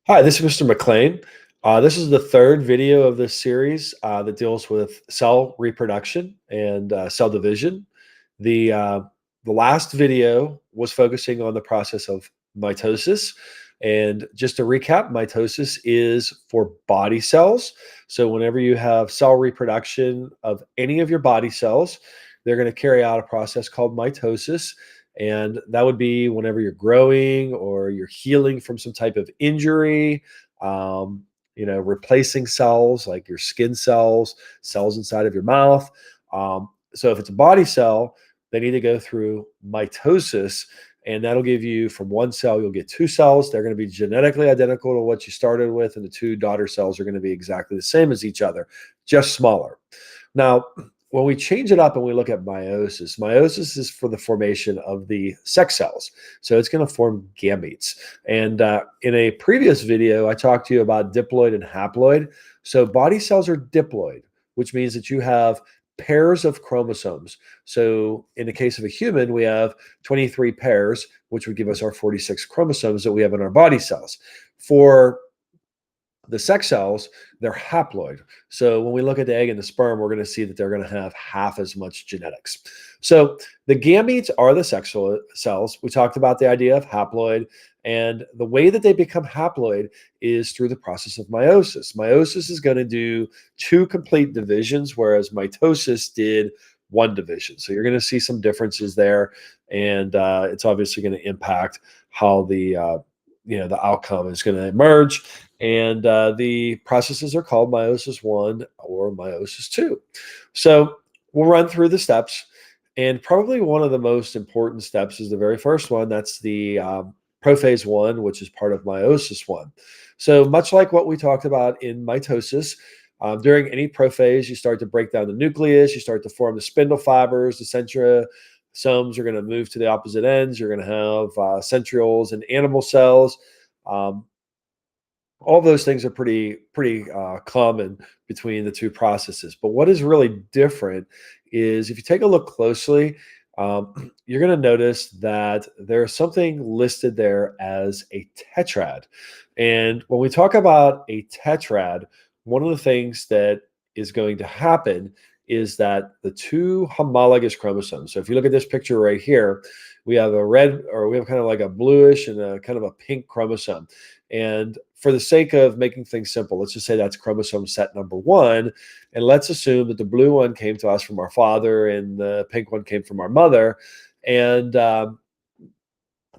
Hi, this is Mr. McLean. This is the third video of this series that deals with cell reproduction and cell division. The uh, the last video was focusing on the process of mitosis. And just to recap, mitosis is for body cells. So whenever you have cell reproduction of any of your body cells, they're going to carry out a process called mitosis. And that would be whenever you're growing or you're healing from some type of injury, um, replacing cells like your skin cells, cells inside of your mouth. So if it's a body cell, they need to go through mitosis, and that'll give you from one cell, you'll get two cells. They're going to be genetically identical to what you started with, and the two daughter cells are going to be exactly the same as each other, just smaller. Now, when we change it up and we look at meiosis, meiosis is for the formation of the sex cells. So it's going to form gametes. And in a previous video, I talked to you about diploid and haploid. So body cells are diploid, which means that you have pairs of chromosomes. So in the case of a human, we have 23 pairs, which would give us our 46 chromosomes that we have in our body cells. For the sex cells, they're haploid. So when we look at the egg and the sperm, we're going to see that they're going to have half as much genetics. So the gametes are the sex cells. We talked about the idea of haploid, and the way that they become haploid is through the process of meiosis. Meiosis is going to do two complete divisions, whereas mitosis did one division. So you're going to see some differences there, and it's obviously going to impact how the outcome is going to emerge. And the processes are called meiosis 1 or meiosis 2. So we'll run through the steps. And probably one of the most important steps is the very first one. That's the prophase 1, which is part of meiosis 1. So much like what we talked about in mitosis, during any prophase, you start to break down the nucleus, you start to form the spindle fibers, the centrosomes are going to move to the opposite ends. You're going to have centrioles and animal cells. All those things are pretty common between the two processes. But what is really different is if you take a look closely, you're going to notice that there's something listed there as a tetrad. And when we talk about a tetrad, one of the things that is going to happen is that the two homologous chromosomes. So if you look at this picture right here, we have a red, or we have kind of like a bluish and a kind of a pink chromosome. And for the sake of making things simple, let's just say that's chromosome set number 1. And let's assume that the blue one came to us from our father and the pink one came from our mother. And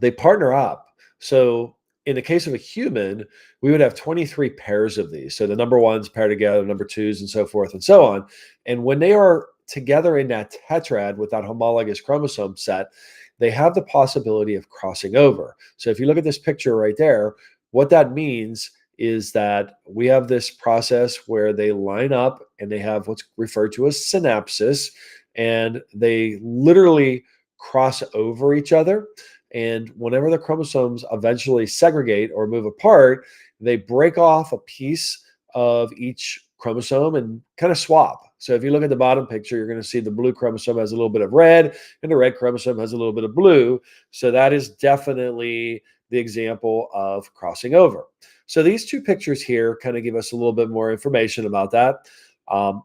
they partner up. So in the case of a human, we would have 23 pairs of these. So the number ones pair together, number twos, and so forth and so on. And when they are together in that tetrad with that homologous chromosome set, they have the possibility of crossing over. So if you look at this picture right there, what that means is that we have this process where they line up and they have what's referred to as synapsis, and they literally cross over each other. And whenever the chromosomes eventually segregate or move apart, they break off a piece of each chromosome and kind of swap. So if you look at the bottom picture, you're going to see the blue chromosome has a little bit of red and the red chromosome has a little bit of blue. So that is definitely the example of crossing over. So these two pictures here kind of give us a little bit more information about that.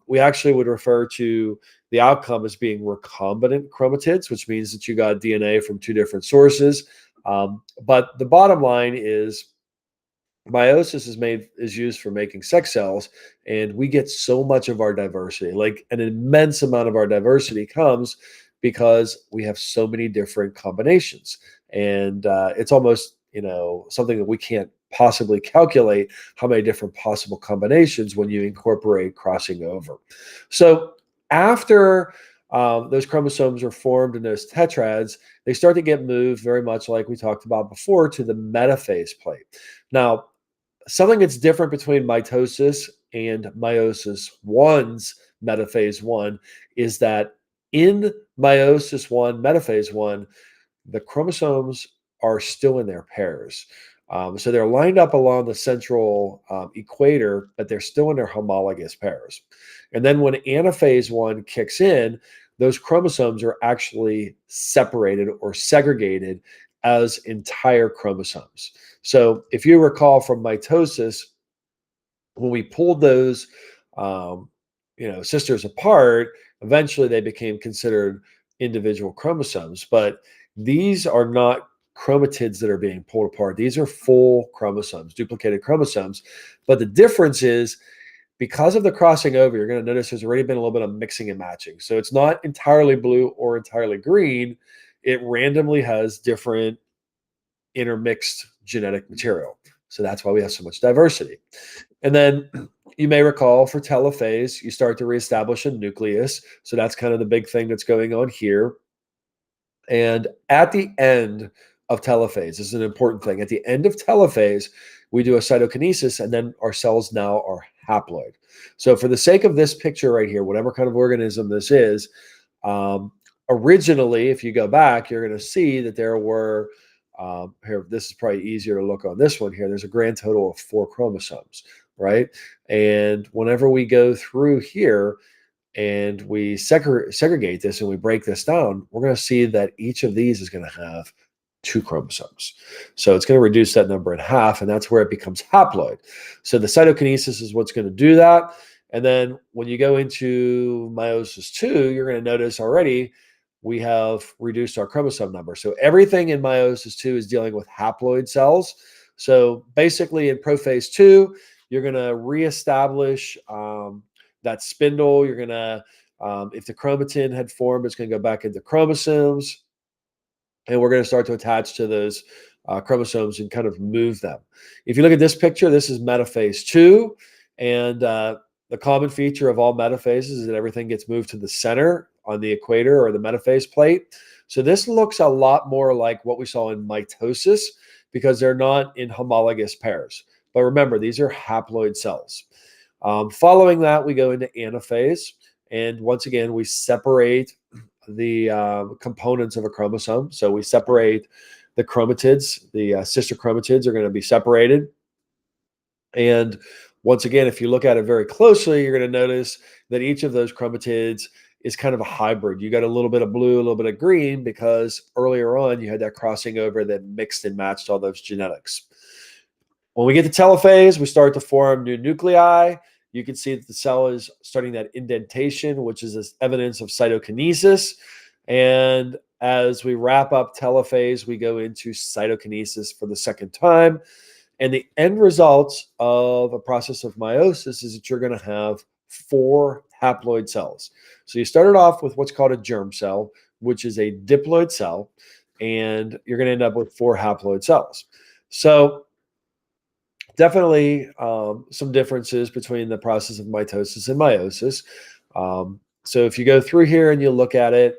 We actually would refer to the outcome as being recombinant chromatids, which means that you got DNA from two different sources. But the bottom line is meiosis is used for making sex cells, and we get so much of our diversity, like an immense amount of our diversity comes because we have so many different combinations. And it's almost something that we can't possibly calculate how many different possible combinations when you incorporate crossing over. So after those chromosomes are formed in those tetrads, they start to get moved very much like we talked about before to the metaphase plate. Now, something that's different between mitosis and meiosis 1's metaphase 1 is that in meiosis 1, metaphase 1, the chromosomes are still in their pairs. So they're lined up along the central equator, but they're still in their homologous pairs. And then when anaphase 1 kicks in, those chromosomes are actually separated or segregated as entire chromosomes. So if you recall from mitosis, when we pulled those um, sisters apart, eventually they became considered individual chromosomes. But these are not chromatids that are being pulled apart. These are full chromosomes, duplicated chromosomes. But the difference is, because of the crossing over, you're going to notice there's already been a little bit of mixing and matching. So it's not entirely blue or entirely green. It randomly has different intermixed genetic material. So that's why we have so much diversity. And then you may recall for telophase, you start to reestablish a nucleus. So that's kind of the big thing that's going on here. And at the end of telophase, this is an important thing. At the end of telophase, we do a cytokinesis, and then our cells now are haploid. So for the sake of this picture right here, whatever kind of organism this is, um, originally, if you go back, you're going to see that there were, here, this is probably easier to look on this one here. There's a grand total of 4 chromosomes, right? And whenever we go through here, and we segregate this and we break this down, we're going to see that each of these is going to have 2 chromosomes. So it's going to reduce that number in half, and that's where it becomes haploid. So the cytokinesis is what's going to do that. And then when you go into meiosis 2, you're going to notice already we have reduced our chromosome number. So everything in meiosis 2 is dealing with haploid cells. So basically in prophase 2, you're going to reestablish that spindle. You're going to, if the chromatin had formed, it's going to go back into chromosomes, and we're going to start to attach to those chromosomes and kind of move them. If you look at this picture, this is metaphase 2, and the common feature of all metaphases is that everything gets moved to the center on the equator or the metaphase plate. So this looks a lot more like what we saw in mitosis because they're not in homologous pairs. But remember, these are haploid cells. Following that, we go into anaphase. And once again, we separate the components of a chromosome. So we separate the chromatids. The sister chromatids are going to be separated. And once again, if you look at it very closely, you're going to notice that each of those chromatids is kind of a hybrid. You got a little bit of blue, a little bit of green, because earlier on you had that crossing over that mixed and matched all those genetics. When we get to telophase, we start to form new nuclei. You can see that the cell is starting that indentation, which is this evidence of cytokinesis. And as we wrap up telophase, we go into cytokinesis for the second time. And the end results of a process of meiosis is that you're going to have 4 haploid cells. So you started off with what's called a germ cell, which is a diploid cell, and you're going to end up with 4 haploid cells. So definitely some differences between the process of mitosis and meiosis. So if you go through here and you look at it,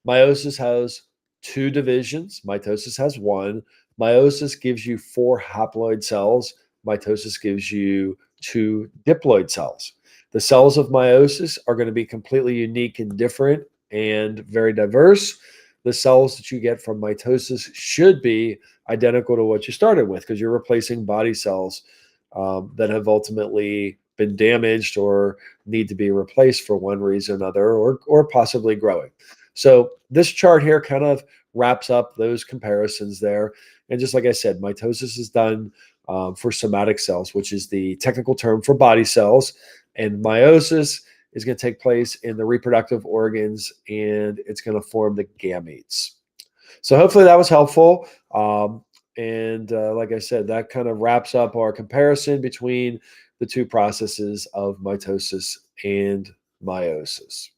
meiosis has 2 divisions, mitosis has 1. Meiosis gives you 4 haploid cells, mitosis gives you 2 diploid cells. The cells of meiosis are going to be completely unique and different and very diverse. The cells that you get from mitosis should be identical to what you started with, because you're replacing body cells that have ultimately been damaged or need to be replaced for one reason or another, or possibly growing. So this chart here kind of wraps up those comparisons there. And just like I said, mitosis is done for somatic cells, which is the technical term for body cells, and meiosis is going to take place in the reproductive organs, and it's going to form the gametes. So hopefully that was helpful. And like I said, that kind of wraps up our comparison between the 2 processes of mitosis and meiosis.